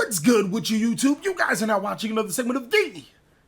What's good with you, YouTube? You guys are now watching another segment of the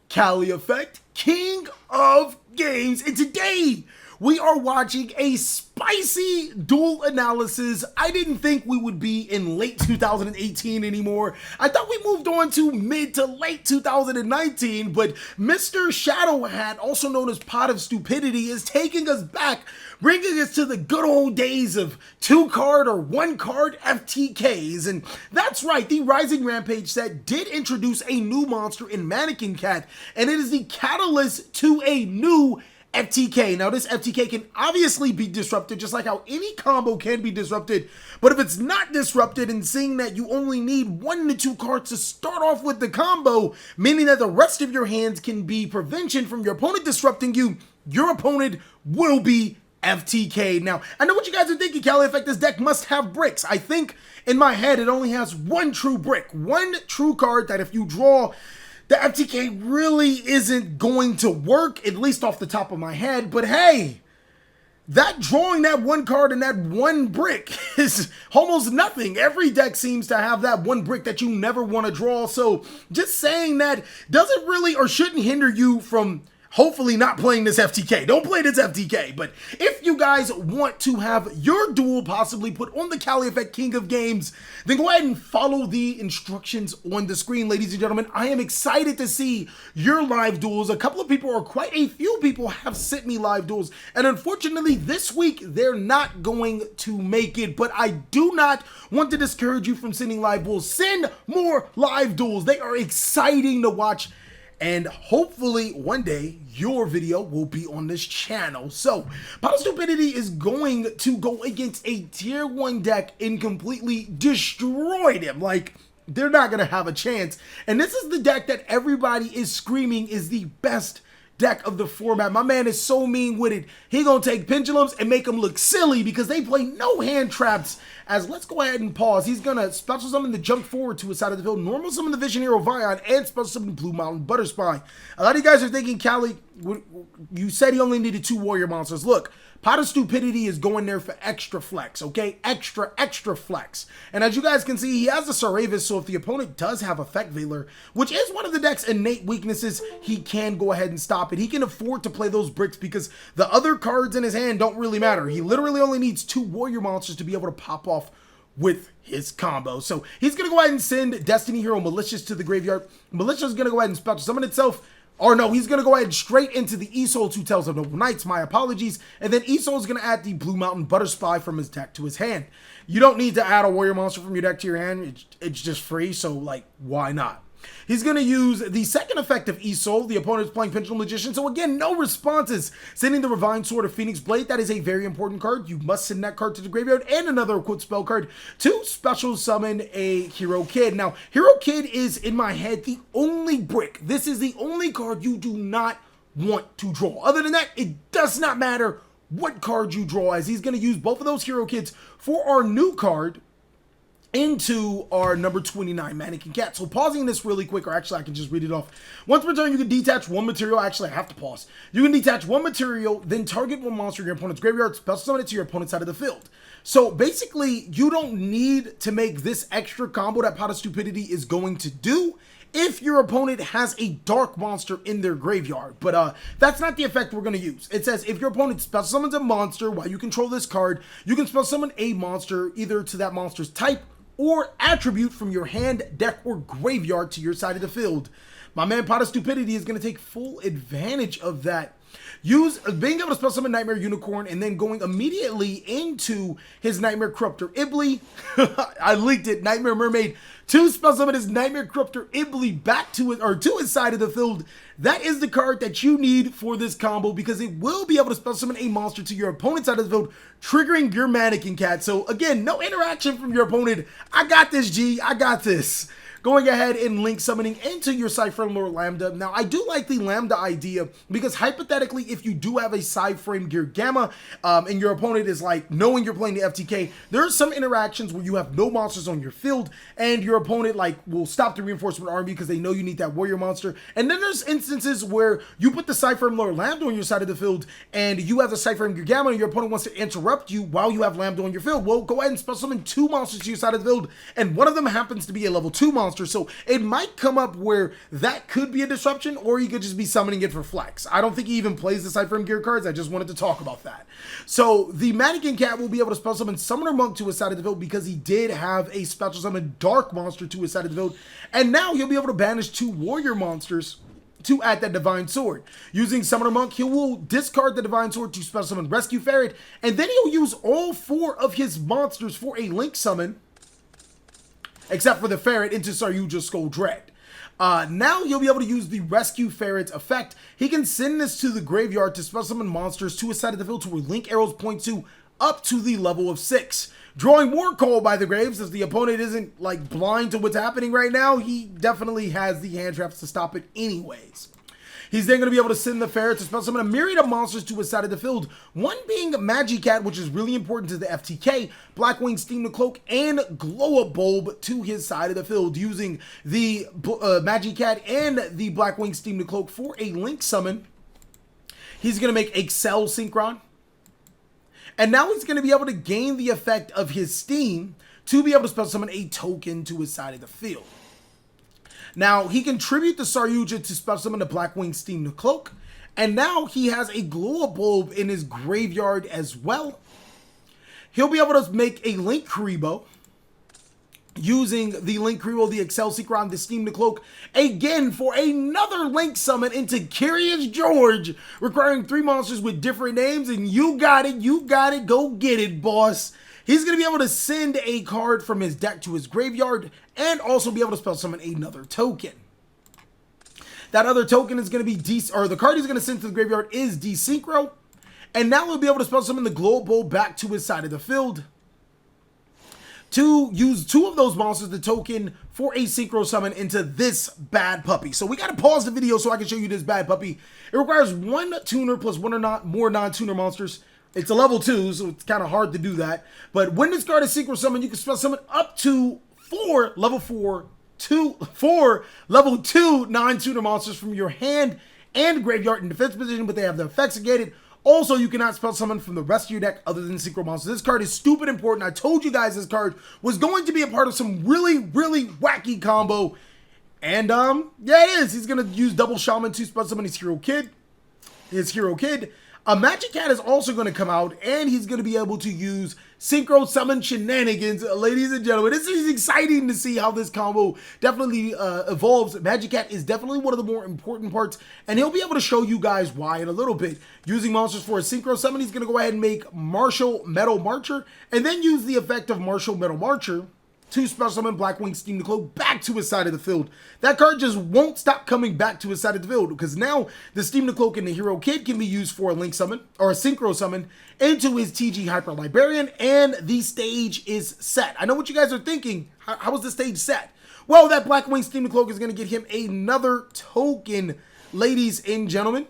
TheCaliEffect, King of Games, and today we are watching a spicy duel analysis. I didn't think we would be in late 2018 anymore. I thought we moved on to mid to late 2019, but Mr.ShadowHatz, also known as Pot of Stupidity, is taking us back, bringing us to the good old days of 2-card or 1-card FTKs. And that's right, the Rising Rampage set did introduce a new monster in Mannequin Cat, and it is the catalyst to a new FTK. Now, this FTK can obviously be disrupted, just like how any combo can be disrupted. But if it's not disrupted, and seeing that you only need 1 to 2 cards to start off with the combo, meaning that the rest of your hands can be prevention from your opponent disrupting you, your opponent will be FTK. Now, I know what you guys are thinking, TheCaliEffect, this deck must have bricks. I think in my head it only has 1 true brick, 1 true card that if you draw, the FTK really isn't going to work, at least off the top of my head. But hey, that drawing that 1 card and that 1 brick is almost nothing. Every deck seems to have that 1 brick that you never want to draw. So just saying that doesn't really or shouldn't hinder you from hopefully not playing this FTK. Don't play this FTK. But if you guys want to have your duel possibly put on the TheCaliEffect King of Games, then go ahead and follow the instructions on the screen, ladies and gentlemen. I am excited to see your live duels. A couple of people, or quite a few people, have sent me live duels. And unfortunately, this week, they're not going to make it. But I do not want to discourage you from sending live duels. Send more live duels. They are exciting to watch. And hopefully one day your video will be on this channel. So Pot of Stupidity is going to go against a tier 1 deck and completely destroy them. Like, they're not going to have a chance. And this is the deck that everybody is screaming is the best deck of the format. My man is so mean with it. He gonna take pendulums and make them look silly because they play no hand traps. As let's go ahead and pause. He's gonna special summon the jump forward to his side of the field, normal summon the Vision Hero Vion, and special summon Blue Mountain Butterspy. A lot of you guys are thinking, Callie, you said he only needed 2 warrior monsters. Look, Pot of Stupidity is going there for extra flex, okay? Extra flex. And as you guys can see, he has a Saravis, so if the opponent does have Effect Veiler, which is one of the deck's innate weaknesses, he can go ahead and stop it. He can afford to play those bricks because the other cards in his hand don't really matter. He literally only needs 2 warrior monsters to be able to pop off with his combo. So he's going to go ahead and send Destiny Hero Malicious to the graveyard. Malicious is going to go ahead and special summon itself. Or no, he's going to go ahead straight into the Isol's Two Tails of Noble Knights, my apologies. And then Isol is going to add the Blue Mountain Butterspy from his deck to his hand. You don't need to add a warrior monster from your deck to your hand. It's just free, so like, why not? He's going to use the second effect of Isol. The opponent is playing Pendulum Magician. So again, no responses. Sending the Refined Sword of Phoenix Blade. That is a very important card. You must send that card to the graveyard and another equipped spell card to special summon a Hero Kid. Now, Hero Kid is, in my head, the only brick. This is the only card you do not want to draw. Other than that, it does not matter what card you draw, as he's going to use both of those Hero Kids for our new card into our number 29 Mannequin Cat. So pausing this really quick, or actually I can just read it off. Once per turn, you can detach 1 material. Actually, I have to pause. You can detach 1 material, then target 1 monster in your opponent's graveyard, special summon it to your opponent's side of the field. So basically, you don't need to make this extra combo that Pot of Stupidity is going to do if your opponent has a dark monster in their graveyard. But that's not the effect we're going to use. It says if your opponent special summons a monster while you control this card, you can special summon a monster either to that monster's type or attribute from your hand, deck, or graveyard to your side of the field. My man Pot of Stupidity is going to take full advantage of that. Being able to special summon Nightmare Unicorn and then going immediately into his Nightmare Corruptor Ibly. I leaked it. Nightmare Mermaid to special summon his Nightmare Corruptor Ibly back to it, or to his side of the field. That is the card that you need for this combo because it will be able to special summon a monster to your opponent's side of the field, triggering your Mannequin Cat. So again, no interaction from your opponent. I got this, G. I got this. Going ahead and link summoning into your Cyframe Lord Lambda. Now, I do like the Lambda idea because hypothetically, if you do have a Cyframe Gear Gamma and your opponent is like knowing you're playing the FTK, there are some interactions where you have no monsters on your field and your opponent like will stop the reinforcement army because they know you need that warrior monster. And then there's instances where you put the Cyframe Lord Lambda on your side of the field and you have the Cyframe Gear Gamma and your opponent wants to interrupt you while you have Lambda on your field. Well, go ahead and special summon 2 monsters to your side of the field, and one of them happens to be a level 2 monster monster, so it might come up where that could be a disruption, or he could just be summoning it for flex. I don't think he even plays the Cypher Gear cards. I just wanted to talk about that. So the Mannequin Cat will be able to special summon Summoner Monk to his side of the field because he did have a special summon Dark Monster to his side of the field, and now he'll be able to banish 2 Warrior Monsters to add that Divine Sword. Using Summoner Monk, he will discard the Divine Sword to special summon Rescue Ferret, and then he'll use all 4 of his monsters for a Link summon, except for the Ferret, into Saryuja Skull Dread. Now he'll be able to use the Rescue Ferret's effect. He can send this to the graveyard to special summon monsters to his side of the field to where Link arrows point to up to the level of 6. Drawing War Call by the Graves, as the opponent isn't like blind to what's happening right now, he definitely has the hand traps to stop it anyways. He's then going to be able to send the Ferret to special summon a myriad of monsters to his side of the field, one being Magicat, which is really important to the FTK, Blackwing Steam the Cloak, and Glow-a-Bulb to his side of the field, using the Magicat and the Blackwing Steam the Cloak for a Link summon. He's going to make Excel Synchron. And now he's going to be able to gain the effect of his Steam to be able to special summon a token to his side of the field. Now, he can tribute the Saryuja to special summon the Blackwing Steam the Cloak. And now he has a Glow-a-Bulb in his graveyard as well. He'll be able to make a Link Kuriboh, using the Link Kuriboh, the Excel Synchron, the Steam the Cloak, again for another Link summon into Curious George, requiring 3 monsters with different names, and you got it, go get it, boss. He's going to be able to send a card from his deck to his graveyard, and also be able to special summon another token. That other token is going to be, the card he's going to send to the graveyard is Desynchro, and now he'll be able to special summon the Glow-a-Bulb back to his side of the field, to use 2 of those monsters, the token, for a Synchro summon into this bad puppy. So we got to pause the video so I can show you this bad puppy. It requires 1 tuner plus 1 or not more non-tuner monsters. It's a level 2, so it's kind of hard to do that. But when this card is Synchro summon, you can special summon up to 4 level 2 non-tuner monsters from your hand and graveyard in defense position, but they have their effects negated. Also, you cannot spell summon from the rest of your deck other than Synchro monsters. This card is stupid important. I told you guys this card was going to be a part of some really, really wacky combo. And, yeah, it is. He's going to use Double Shaman to spell summon his Hero Kid. A Magic Cat is also going to come out, and he's going to be able to use Synchro Summon Shenanigans. Ladies and gentlemen, this is exciting to see how this combo definitely evolves. Magic Cat is definitely one of the more important parts, and he'll be able to show you guys why in a little bit. Using monsters for a Synchro Summon, he's going to go ahead and make Martial Metal Marcher, and then use the effect of Martial Metal Marcher to special summon Blackwing Steam the Cloak back to his side of the field. That card just won't stop coming back to his side of the field, because now the Steam the Cloak and the Hero Kid can be used for a Link summon, or a Synchro summon, into his TG Hyper Librarian, and the stage is set. I know what you guys are thinking. How is the stage set? Well, that Blackwing Steam the Cloak is going to get him another token, ladies and gentlemen,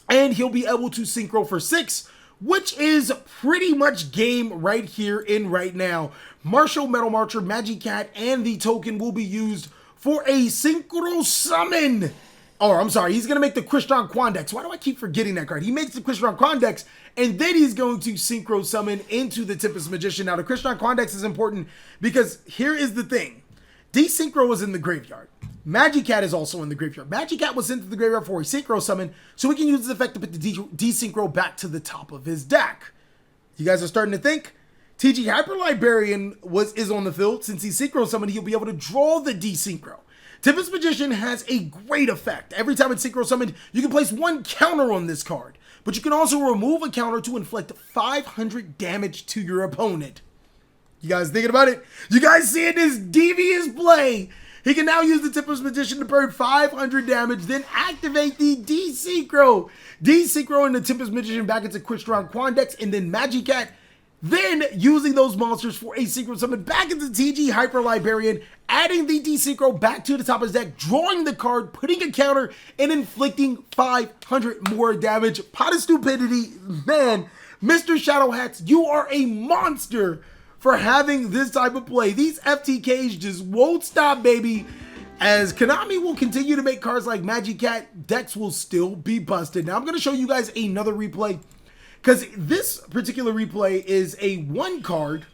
and he'll be able to Synchro for 6, which is pretty much game right here and right now. Martial Metal Marcher, Magic Cat, and the token will be used for a Synchro Summon. Or, I'm sorry, he's going to make the Crystron Quandex. Why do I keep forgetting that card? He makes the Crystron Quandex, and then he's going to Synchro Summon into the Tempest Magician. Now, the Crystron Quandex is important because here is the thing. Desynchro was in the graveyard. Magic Cat is also in the graveyard. Magic Cat was sent to the graveyard for a Synchro Summon, so we can use this effect to put the Desynchro back to the top of his deck. You guys are starting to think? TG Hyper Librarian is on the field. Since he's Synchro Summoned, he'll be able to draw the Desynchro. Tempest Magician has a great effect. Every time it's Synchro Summoned, you can place 1 counter on this card, but you can also remove a counter to inflict 500 damage to your opponent. You guys thinking about it? You guys seeing this devious play? He can now use the Tempest Magician to burn 500 damage, then activate the Desynchro. Desynchro and the Tempest Magician back into Crystron Quandex, and then Magic Cat, then using those monsters for a Synchro Summon back into TG Hyper Librarian, adding the Desynchro back to the top of his deck, drawing the card, putting a counter, and inflicting 500 more damage. Pot of stupidity. Man, Mr.ShadowHatz, you are a monster for having this type of play. These FTKs just won't stop, baby. As Konami will continue to make cards like Magic Cat, decks will still be busted. Now I'm going to show you guys another replay, because this particular replay is a 1 card.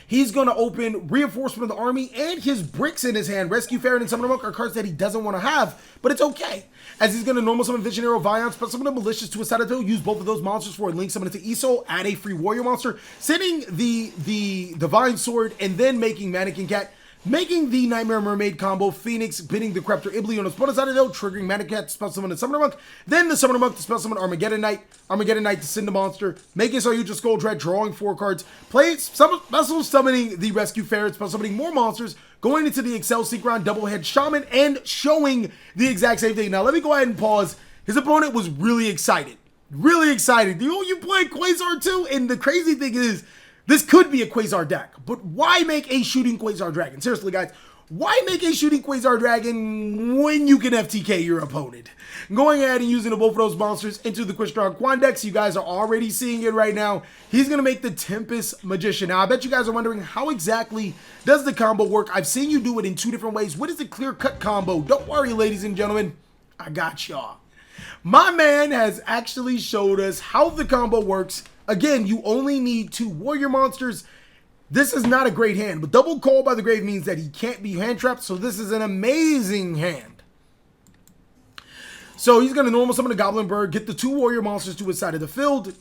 He's going to open Reinforcement of the Army and his bricks in his hand. Rescue Ferret and Summoner Monk are cards that he doesn't want to have, but it's okay. As he's going to normal summon Visionary Viance, but summon a Malicious to a side of the field, use both of those monsters for a link summon to ESO, add a free warrior monster, sending the Divine Sword, and then making Mannequin Cat, making the Nightmare Mermaid combo, Phoenix, bidding the Creptor Ibli on his opponent's side of the field, triggering Mannequin Cat to spell summon a Summoner Monk, then the Summoner Monk to spell summon Armageddon Knight to send a monster, making Saryuja Skull Dread, drawing 4 cards, play special summoning the Rescue Ferret, spell summoning more monsters, going into the Excel Synchron Double Head Shaman, and showing the exact same thing. Now let me go ahead and pause. His opponent was really excited. Really excited. You play Quasar too? And the crazy thing is, this could be a Quasar deck, but why make a shooting Quasar Dragon? Seriously, guys, why make a shooting Quasar Dragon when you can FTK your opponent? Going ahead and using both of those monsters into the Crystron Quandex, you guys are already seeing it right now. He's going to make the Tempest Magician. Now, I bet you guys are wondering, how exactly does the combo work? I've seen you do it in 2 different ways. What is the clear-cut combo? Don't worry, ladies and gentlemen. I got y'all. My man has actually showed us how the combo works. Again, you only need 2 warrior monsters. This is not a great hand, but double call by the grave means that he can't be hand trapped, so this is an amazing hand. So he's going to normal summon a Goblin Bird, get the 2 warrior monsters to his side of the field,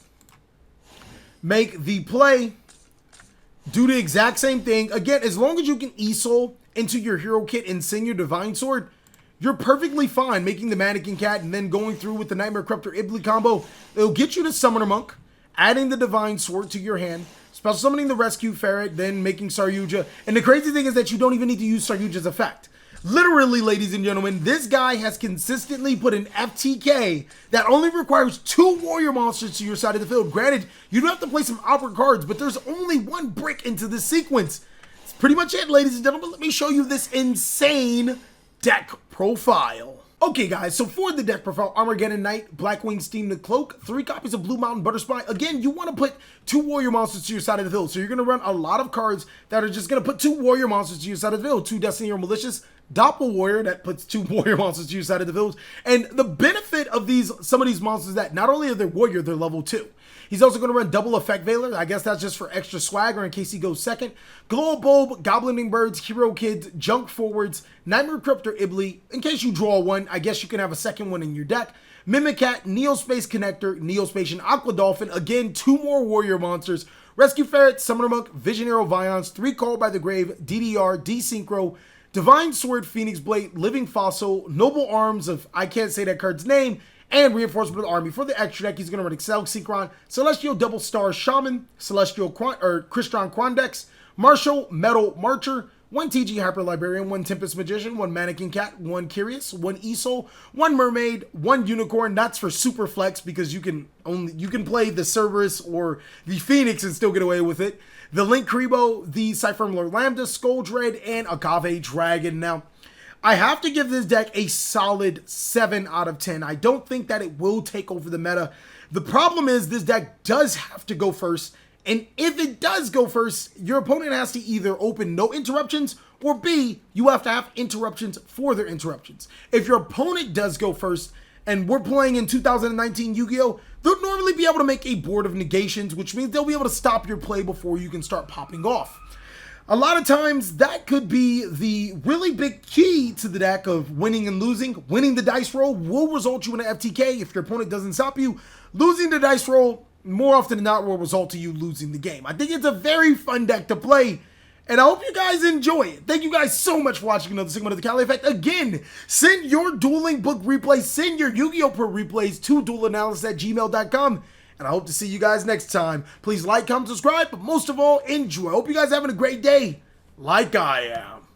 make the play, do the exact same thing. Again, as long as you can ESO into your hero kit and send your Divine Sword, you're perfectly fine making the Mannequin Cat and then going through with the Nightmare Creptor Ibli combo. It'll get you to Summoner Monk, adding the Divine Sword to your hand, special summoning the Rescue Ferret, then making Saryuja. And the crazy thing is that you don't even need to use Saryuja's effect. Literally, ladies and gentlemen, this guy has consistently put an FTK that only requires 2 warrior monsters to your side of the field. Granted, you do have to play some awkward cards, but there's only 1 brick into this sequence. It's pretty much it, ladies and gentlemen. Let me show you this insane deck profile. Okay, guys, so for the deck profile, Armageddon Knight, Blackwing Steam the Cloak, 3 copies of Blue Mountain Butterspy. Again, you want to put 2 warrior monsters to your side of the field, so you're going to run a lot of cards that are just going to put 2 warrior monsters to your side of the field. 2 Destiny or Malicious, Doppel Warrior that puts 2 warrior monsters to your side of the field. And the benefit of some of these monsters is that not only are they warrior, they're level 2. He's also going to run double effect Veiler. I guess that's just for extra swagger in case he goes second. Glow Bulb, Goblining Birds, Hero Kids, Junk Forwards, Nightmare Cryptor Ibli. In case you draw one, I guess you can have a second one in your deck. Mimicat, Neospace Connector, Neospatian Aqua Dolphin. Again, 2 more warrior monsters. Rescue Ferret, Summoner Monk, Visionary Viance, 3 Call by the Grave, DDR, Desynchro, Divine Sword, Phoenix Blade, Living Fossil, Noble Arms of, I can't say that card's name, and Reinforcement of the Army. For the extra deck, he's going to run Excel Synchron, Celestial Double Star Shaman, Celestial Crystron Quandex, Martial Metal Marcher, 1 TG Hyper Librarian, 1 Tempest Magician, 1 Mannequin Cat, 1 Curious, 1 ESO, 1 Mermaid, 1 Unicorn. That's for super flex because you can play the Cerberus or the Phoenix and still get away with it. The Link Kribo, the Cyphermler Lambda, Skull Dread, and Agave Dragon. Now, I have to give this deck a solid 7 out of 10. I don't think that it will take over the meta. The problem is this deck does have to go first. And if it does go first, your opponent has to either open no interruptions, or B, you have to have interruptions for their interruptions. If your opponent does go first, and we're playing in 2019 Yu-Gi-Oh!, they'll normally be able to make a board of negations, which means they'll be able to stop your play before you can start popping off. A lot of times, that could be the really big key to the deck of winning and losing. Winning the dice roll will result you in an FTK if your opponent doesn't stop you. Losing the dice roll, more often than not, will result to you losing the game. I think it's a very fun deck to play, and I hope you guys enjoy it. Thank you guys so much for watching another segment of the TheCaliEffect. Again, send your Duelinbook replays, send your Yu-Gi-Oh! Pro replays to duelanalysis@gmail.com. And I hope to see you guys next time. Please like, comment, subscribe, but most of all, enjoy. I hope you guys are having a great day, like I am.